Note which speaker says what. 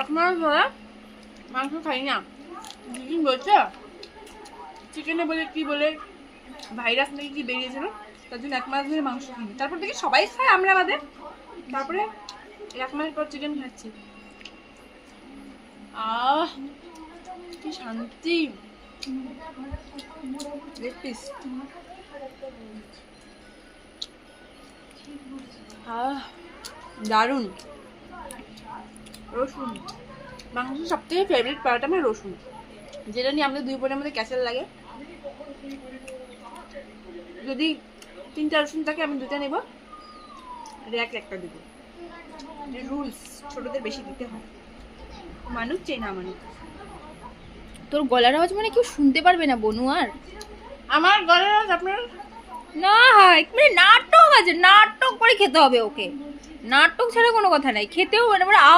Speaker 1: আপনারা ধরা মাংস খাই না, দিদিন বলছে চিকেনে বলে কি বলে ভাইরাস নাকি কি বেরিয়েছিল, তার জন্য 1 মাস ধরে মাংস খাইনি। তারপর দেখি সবাই খায়, আমরা বাদে। তারপরে 1 মাস পর চিকেন খাচ্ছি। আহ কি শান্তি। লেগ পিস দারুণ। রসুন মাংসের সবথেকে ফেভারিট পার্ট আমার রসুন, যেটা নিয়ে আমাদের 2 বোনের মধ্যে ক্যাসেল লাগে। যদি 3টা রসুন থাকে আমি 2টা নেব, আর একটা দেবো। রুলস, ছোটদের বেশি দিতে হয়, মানুষ চাই না মানুষ।
Speaker 2: তোর গলার আওয়াজ মানে কেউ শুনতে পারবে না বনু আর।
Speaker 1: আমার গলার আওয়াজ আপনার
Speaker 2: না হয় মানে নাটক আছে, নাটক করে খেতে হবে ওকে, নাটক ছাড়া কোনো কথা নাই, খেতেও মানে